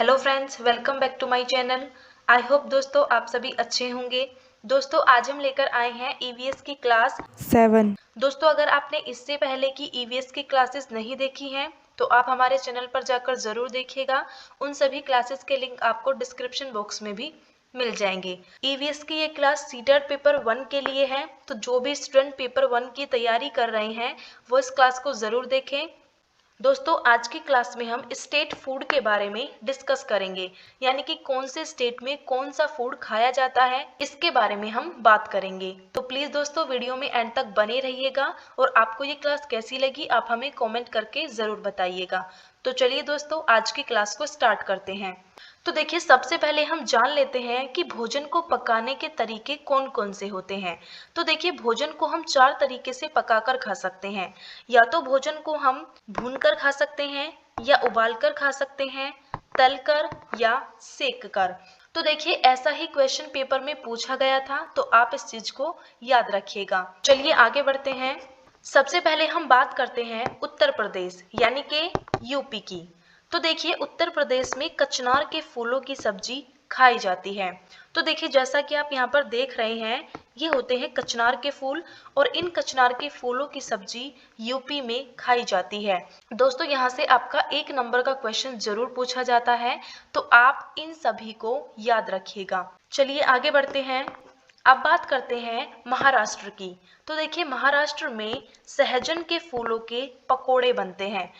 Hello friends, welcome back to my channel. I hope दोस्तों आप सभी अच्छे होंगे। दोस्तों आज हम लेकर आए हैं ईवीएस की क्लास 7। दोस्तों अगर आपने इससे पहले की ईवीएस की क्लासेस नहीं देखी हैं तो आप हमारे चैनल पर जाकर ज़रूर देखिएगा। उन सभी क्लासेस के लिंक आपको डिस्क्रिप्शन बॉक्स में भी मिल जाएंगे। ईवीएस की ये क्लास सीटेट पेपर 1 के लिए है, तो जो भी स्टूडेंट पेपर 1 की तैयारी कर रहे हैं वो इस क्लास को ज़रूर देखें। दोस्तों आज की क्लास में हम स्टेट फूड के बारे में डिस्कस करेंगे, यानी कि कौन से स्टेट में कौन सा फूड खाया जाता है इसके बारे में हम बात करेंगे। तो प्लीज दोस्तों वीडियो में एंड तक बने रहिएगा और आपको ये क्लास कैसी लगी आप हमें कमेंट करके जरूर बताइएगा। तो चलिए दोस्तों आज की क्लास को स्टार्ट करते हैं। तो देखिए सबसे पहले हम जान लेते हैं कि भोजन को पकाने के तरीके कौन कौन से होते हैं। तो देखिए भोजन को हम 4 तरीके से पकाकर खा सकते हैं। या तो भोजन को हम भूनकर खा सकते हैं, या उबालकर खा सकते हैं, तलकर या सेक कर। तो देखिए ऐसा ही क्वेश्चन पेपर में पूछा गया था, तो आप इस चीज को याद रखिएगा। चलिए आगे बढ़ते हैं। सबसे पहले हम बात करते हैं उत्तर प्रदेश यानी कि यूपी की। तो देखिए उत्तर प्रदेश में कचनार के फूलों की सब्जी खाई जाती है। तो देखिए जैसा कि आप यहाँ पर देख रहे हैं, ये होते हैं कचनार के फूल और इन कचनार के फूलों की सब्जी यूपी में खाई जाती है। दोस्तों यहाँ से आपका 1 नंबर का क्वेश्चन जरूर पूछा जाता है, तो आप इन सभी को याद रखिएगा। चलिए आगे बढ़ते हैं। अब बात करते हैं महाराष्ट्र की। तो देखिए महाराष्ट्र में सहजन के फूलों के पकोड़े बनते हैं।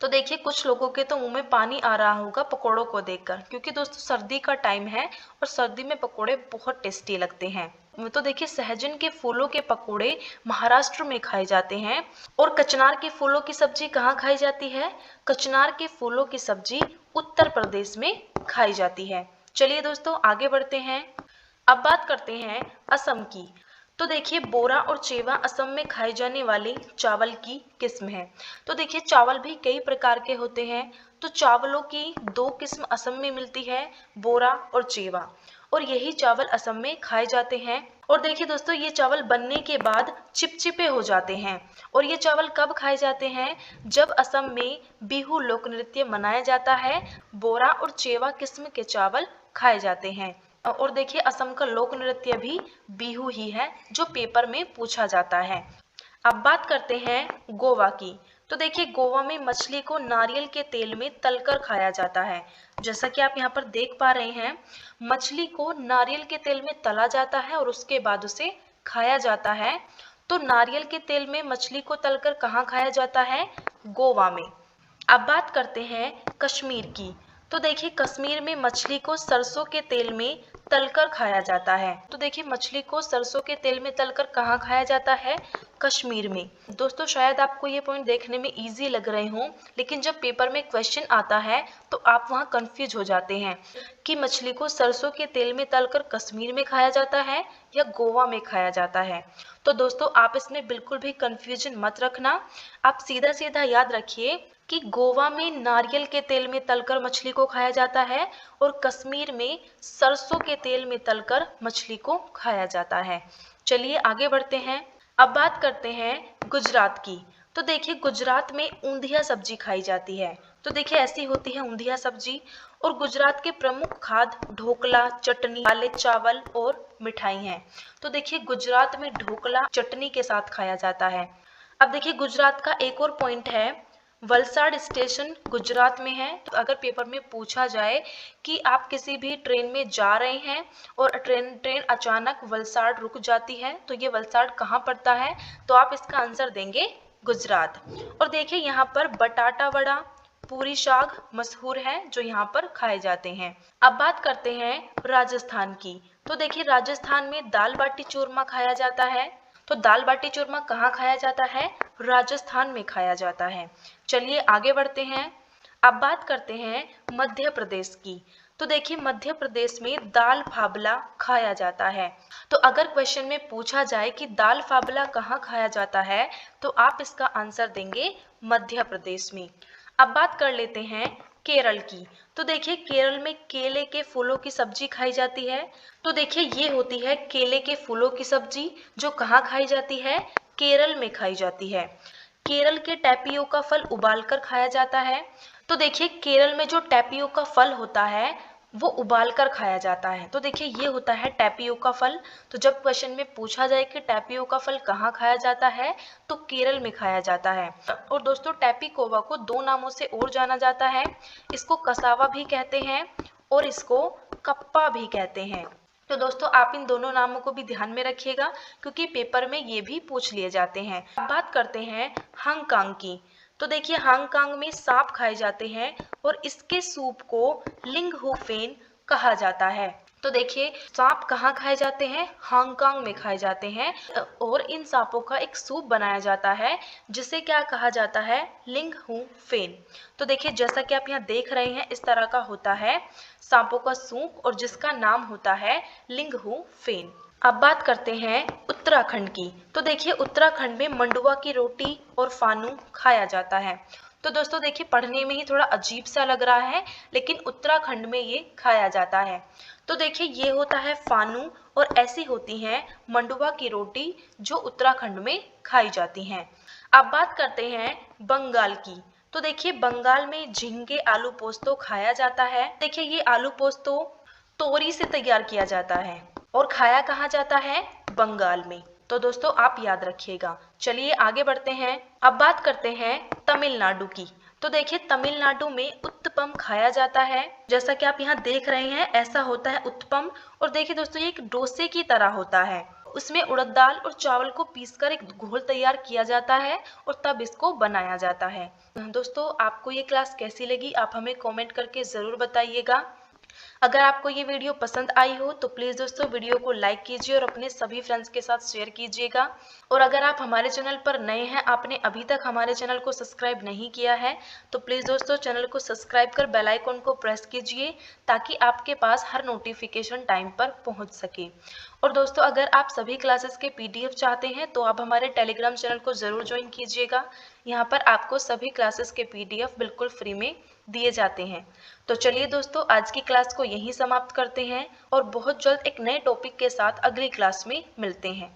तो देखिए कुछ लोगों के तो मुंह में पानी आ रहा होगा पकोड़ों को देखकर, क्योंकि दोस्तों सर्दी का टाइम है और सर्दी में पकोड़े बहुत टेस्टी लगते हैं। तो देखिए सहजन के फूलों के पकोड़े महाराष्ट्र में खाए जाते हैं। और कचनार के फूलों की सब्जी कहाँ खाई जाती है? कचनार के फूलों की सब्जी उत्तर प्रदेश में खाई जाती है। चलिए दोस्तों आगे बढ़ते हैं। अब बात करते हैं असम की। तो देखिए बोरा और चेवा असम में खाए जाने वाले चावल की किस्म है। तो देखिए चावल भी कई प्रकार के होते हैं। तो चावलों की 2 किस्म असम में मिलती है, बोरा और चेवा, और यही चावल असम में खाए जाते हैं। और देखिए दोस्तों ये चावल बनने के बाद चिपचिपे हो जाते हैं। और ये चावल कब खाए जाते हैं? जब असम में बिहू लोक नृत्य मनाया जाता है, बोरा और चेवा किस्म के चावल खाए जाते हैं। और देखिए असम का लोक नृत्य भी बिहू ही है, जो पेपर में पूछा जाता है। अब बात करते हैं गोवा की। तो देखिए गोवा में मछली को नारियल के तेल में तलकर खाया जाता है। जैसा कि आप यहाँ पर देख पा रहे हैं, मछली को नारियल के तेल में तला जाता है और उसके बाद उसे खाया जाता है। तो नारियल के तेल में मछली को तलकर कहाँ खाया जाता है? गोवा में। अब बात करते हैं कश्मीर की। तो देखिए कश्मीर में मछली को सरसों के तेल में तलकर खाया जाता है। तो देखिए मछली को सरसों के तेल में तलकर कहाँ खाया जाता है? कश्मीर में। दोस्तों शायद आपको ये पॉइंट देखने में इजी लग रहे हों, लेकिन जब पेपर में क्वेश्चन आता है तो आप वहाँ कंफ्यूज हो जाते हैं कि मछली को सरसों के तेल में तलकर कश्मीर में खाया जाता है या गोवा में खाया जाता है। तो दोस्तों आप इसमें बिल्कुल भी कंफ्यूजन मत रखना। आप सीधा सीधा याद रखिए कि गोवा में नारियल के तेल में तलकर मछली को खाया जाता है और कश्मीर में सरसों के तेल में तलकर मछली को खाया जाता है। चलिए आगे बढ़ते हैं। अब बात करते हैं गुजरात की। तो देखिए गुजरात में ऊंधिया सब्जी खाई जाती है। तो देखिए ऐसी होती है ऊंधिया सब्जी। और गुजरात के प्रमुख खाद्य ढोकला, चटनी, काले चावल और मिठाई हैं। तो देखिए गुजरात में ढोकला चटनी के साथ खाया जाता है। अब देखिए गुजरात का एक और पॉइंट है, वलसाड स्टेशन गुजरात में है। तो अगर पेपर में पूछा जाए कि आप किसी भी ट्रेन में जा रहे हैं और ट्रेन अचानक वलसाड रुक जाती है तो ये वलसाड कहाँ पड़ता है? तो आप इसका आंसर देंगे गुजरात। और देखिए यहाँ पर बटाटा वड़ा, पूरी साग मशहूर है जो यहाँ पर खाए जाते हैं। अब बात करते हैं राजस्थान की। तो देखिए राजस्थान में दाल बाटी चूरमा खाया जाता है। तो दाल बाटी चूरमा कहाँ खाया जाता है? राजस्थान में खाया जाता है। चलिए आगे बढ़ते हैं। अब बात करते हैं मध्य प्रदेश की। तो देखिए मध्य प्रदेश में दाल फाफला खाया जाता है। तो अगर क्वेश्चन में पूछा जाए कि दाल फाफला कहाँ खाया जाता है तो आप इसका आंसर देंगे मध्य प्रदेश में। अब बात कर लेते हैं केरल की। तो देखिए केरल में केले के फूलों की सब्जी खाई जाती है। तो देखिए ये होती है केले के फूलों की सब्जी, जो कहाँ खाई जाती है? केरल में खाई जाती है। केरल के टैपियोका फल उबालकर खाया जाता है। तो तो देखिए केरल में जो टैपियोका फल होता है वो उबाल कर खाया जाता है। तो देखिए ये होता है टैपियोका फल। तो जब क्वेश्चन में पूछा जाए कि टैपियोका फल कहाँ खाया जाता है तो केरल में खाया जाता है। और दोस्तों टैपिकोवा को दो नामों से और जाना जाता है, इसको कसावा भी कहते हैं और इसको कप्पा भी कहते हैं। तो दोस्तों आप इन दोनों नामों को भी ध्यान में रखिएगा क्योंकि पेपर में ये भी पूछ लिए जाते हैं। अब बात करते हैं हांगकांग की। तो देखिए हांगकांग में सांप खाए जाते हैं और इसके सूप को लिंग हु फेन कहा जाता है। तो देखिए सांप कहाँ खाए जाते हैं, हांगकांग में खाए जाते हैं और इन सांपों का एक सूप बनाया जाता है जिसे क्या कहा जाता है, लिंग हु फेन। तो देखिए जैसा कि आप यहाँ देख रहे हैं इस तरह का होता है सांपों का सूप और जिसका नाम होता है लिंग हु फेन। अब बात करते हैं उत्तराखंड की। तो देखिए उत्तराखंड में मंडुआ की रोटी और फानू खाया जाता है। तो दोस्तों देखिए पढ़ने में ही थोड़ा अजीब सा लग रहा है लेकिन उत्तराखंड में ये खाया जाता है। तो देखिए ये होता है फानू और ऐसी होती हैं मंडुआ की रोटी जो उत्तराखंड में खाई जाती हैं। अब बात करते हैं बंगाल की। तो देखिए बंगाल में झींगे आलू पोस्तो खाया जाता है। देखिए ये आलू पोस्तो तोरी से तैयार किया जाता है और खाया कहाँ जाता है, बंगाल में। तो दोस्तों आप याद रखिएगा। चलिए आगे बढ़ते हैं। अब बात करते हैं तमिलनाडु की। तो देखिए तमिलनाडु में उत्तपम खाया जाता है। जैसा कि आप यहाँ देख रहे हैं ऐसा होता है उत्तपम। और देखिए दोस्तों ये एक डोसे की तरह होता है, उसमें उड़द दाल और चावल को पीसकर एक घोल तैयार किया जाता है और तब इसको बनाया जाता है। दोस्तों आपको ये क्लास कैसी लगी आप हमें कमेंट करके ज़रूर बताइएगा। अगर आपको ये वीडियो पसंद आई हो तो प्लीज़ दोस्तों वीडियो को लाइक कीजिए और अपने सभी फ्रेंड्स के साथ शेयर कीजिएगा। और अगर आप हमारे चैनल पर नए हैं, आपने अभी तक हमारे चैनल को सब्सक्राइब नहीं किया है तो प्लीज़ दोस्तों चैनल को सब्सक्राइब कर बेल आइकन को प्रेस कीजिए ताकि आपके पास हर नोटिफिकेशन टाइम पर पहुंच सके। और दोस्तों अगर आप सभी क्लासेस के PDF चाहते हैं तो आप हमारे टेलीग्राम चैनल को ज़रूर ज्वाइन कीजिएगा। यहाँ पर आपको सभी क्लासेस के PDF बिल्कुल फ्री में दिए जाते हैं। तो चलिए दोस्तों आज की क्लास को यहीं समाप्त करते हैं और बहुत जल्द एक नए टॉपिक के साथ अगली क्लास में मिलते हैं।